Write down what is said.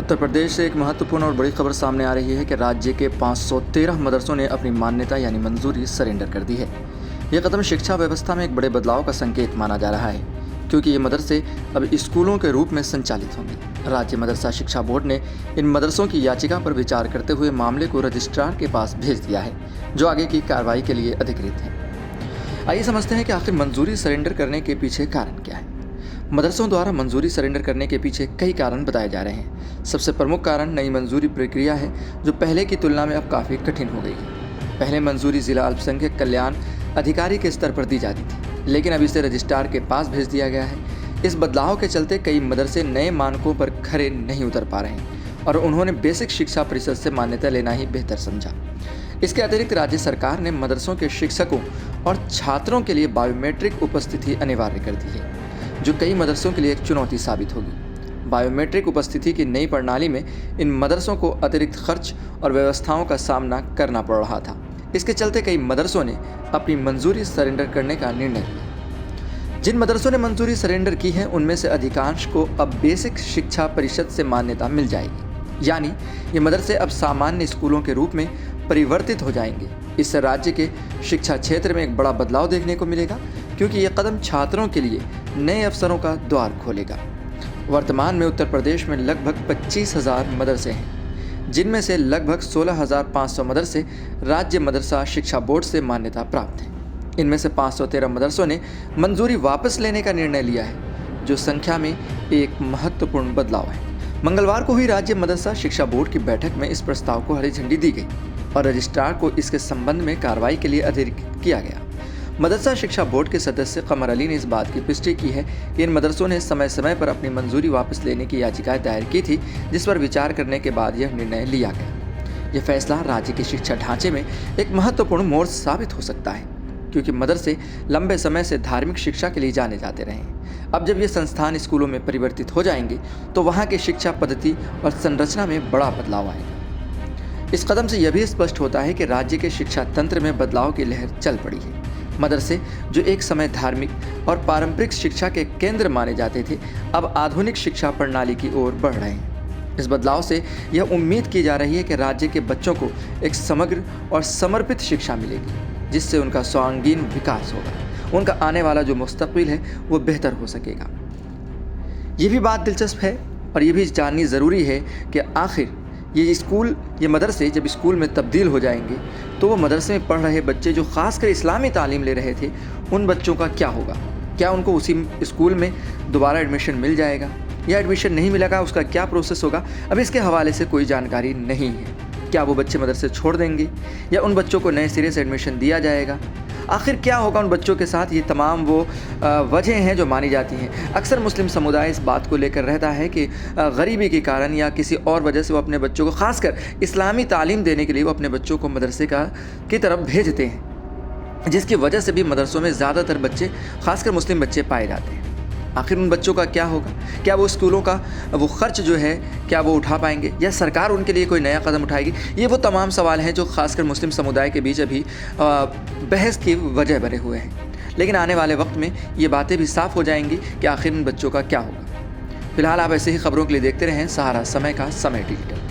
उत्तर प्रदेश से एक महत्वपूर्ण और बड़ी खबर सामने आ रही है कि राज्य के 513 मदरसों ने अपनी मान्यता यानी मंजूरी सरेंडर कर दी है। यह कदम शिक्षा व्यवस्था में एक बड़े बदलाव का संकेत माना जा रहा है, क्योंकि ये मदरसे अब स्कूलों के रूप में संचालित होंगे। राज्य मदरसा शिक्षा बोर्ड ने इन मदरसों की याचिका पर विचार करते हुए मामले को रजिस्ट्रार के पास भेज दिया है, जो आगे की कार्रवाई के लिए अधिकृत है। आइए समझते हैं कि आखिर मंजूरी सरेंडर करने के पीछे कारण क्या है। मदरसों द्वारा मंजूरी सरेंडर करने के पीछे कई कारण बताए जा रहे हैं। सबसे प्रमुख कारण नई मंजूरी प्रक्रिया है, जो पहले की तुलना में अब काफ़ी कठिन हो गई है। पहले मंजूरी जिला अल्पसंख्यक कल्याण अधिकारी के स्तर पर दी जाती थी, लेकिन अब इसे रजिस्ट्रार के पास भेज दिया गया है। इस बदलाव के चलते कई मदरसे नए मानकों पर खरे नहीं उतर पा रहे हैं और उन्होंने बेसिक शिक्षा परिषद से मान्यता लेना ही बेहतर समझा। इसके अतिरिक्त राज्य सरकार ने मदरसों के शिक्षकों और छात्रों के लिए बायोमेट्रिक उपस्थिति अनिवार्य कर दी है, जो कई मदरसों के लिए एक चुनौती साबित होगी। बायोमेट्रिक उपस्थिति की नई प्रणाली में इन मदरसों को अतिरिक्त खर्च और व्यवस्थाओं का सामना करना पड़ रहा था। इसके चलते कई मदरसों ने अपनी मंजूरी सरेंडर करने का निर्णय लिया। जिन मदरसों ने मंजूरी सरेंडर की है, उनमें से अधिकांश को अब बेसिक शिक्षा परिषद से मान्यता मिल जाएगी, यानी ये मदरसे अब सामान्य स्कूलों के रूप में परिवर्तित हो जाएंगे। इससे राज्य के शिक्षा क्षेत्र में एक बड़ा बदलाव देखने को मिलेगा, क्योंकि ये कदम छात्रों के लिए नए अवसरों का द्वार खोलेगा। वर्तमान में उत्तर प्रदेश में लगभग 25,000 मदरसे हैं, जिनमें से लगभग 16,500 मदरसे राज्य मदरसा शिक्षा बोर्ड से मान्यता प्राप्त हैं। इनमें से 513 मदरसों ने मंजूरी वापस लेने का निर्णय लिया है, जो संख्या में एक महत्वपूर्ण बदलाव है। मंगलवार को हुई राज्य मदरसा शिक्षा बोर्ड की बैठक में इस प्रस्ताव को हरी झंडी दी गई और रजिस्ट्रार को इसके संबंध में कार्रवाई के लिए अधिकृत किया गया। मदरसा शिक्षा बोर्ड के सदस्य कमर अली ने इस बात की पुष्टि की है कि इन मदरसों ने समय समय पर अपनी मंजूरी वापस लेने की याचिकाएं दायर की थी, जिस पर विचार करने के बाद यह निर्णय लिया गया। यह फैसला राज्य के शिक्षा ढांचे में एक महत्वपूर्ण मोड़ साबित हो सकता है, क्योंकि मदरसे लंबे समय से धार्मिक शिक्षा के लिए जाने जाते रहे हैं। अब जब ये संस्थान स्कूलों में परिवर्तित हो जाएंगे, तो वहाँ की शिक्षा पद्धति और संरचना में बड़ा बदलाव आएगा। इस कदम से यह भी स्पष्ट होता है कि राज्य के शिक्षा तंत्र में बदलाव की लहर चल पड़ी है। मदरसे, जो एक समय धार्मिक और पारंपरिक शिक्षा के केंद्र माने जाते थे, अब आधुनिक शिक्षा प्रणाली की ओर बढ़ रहे हैं। इस बदलाव से यह उम्मीद की जा रही है कि राज्य के बच्चों को एक समग्र और समर्पित शिक्षा मिलेगी, जिससे उनका सर्वांगीण विकास होगा। उनका आने वाला जो मुस्तकबिल है, वो बेहतर हो सकेगा। ये भी बात दिलचस्प है और ये भी जाननी ज़रूरी है कि आखिर ये मदरसे जब स्कूल में तब्दील हो जाएंगे, तो वो मदरसे में पढ़ रहे बच्चे जो ख़ासकर इस्लामी तालीम ले रहे थे, उन बच्चों का क्या होगा? क्या उनको उसी स्कूल में दोबारा एडमिशन मिल जाएगा या एडमिशन नहीं मिलेगा? उसका क्या प्रोसेस होगा? अब इसके हवाले से कोई जानकारी नहीं है। क्या वो बच्चे मदरसे छोड़ देंगे या उन बच्चों को नए सिरे से एडमिशन दिया जाएगा? आखिर क्या होगा उन बच्चों के साथ? ये तमाम वो वजह हैं जो मानी जाती हैं। अक्सर मुस्लिम समुदाय इस बात को लेकर रहता है कि गरीबी के कारण या किसी और वजह से वो अपने बच्चों को, ख़ासकर इस्लामी तालीम देने के लिए, वो अपने बच्चों को मदरसे की तरफ भेजते हैं, जिसकी वजह से भी मदरसों में ज़्यादातर बच्चे, ख़ासकर मुस्लिम बच्चे, पाए जाते हैं। आखिर उन बच्चों का क्या होगा? क्या वो स्कूलों का वो खर्च जो है, क्या वो उठा पाएंगे या सरकार उनके लिए कोई नया कदम उठाएगी? ये वो तमाम सवाल हैं जो खासकर मुस्लिम समुदाय के बीच अभी बहस की वजह बने हुए हैं। लेकिन आने वाले वक्त में ये बातें भी साफ हो जाएंगी कि आखिर उन बच्चों का क्या होगा। फिलहाल आप ऐसे ही खबरों के लिए देखते रहें सहारा समय का समय डिजिटल।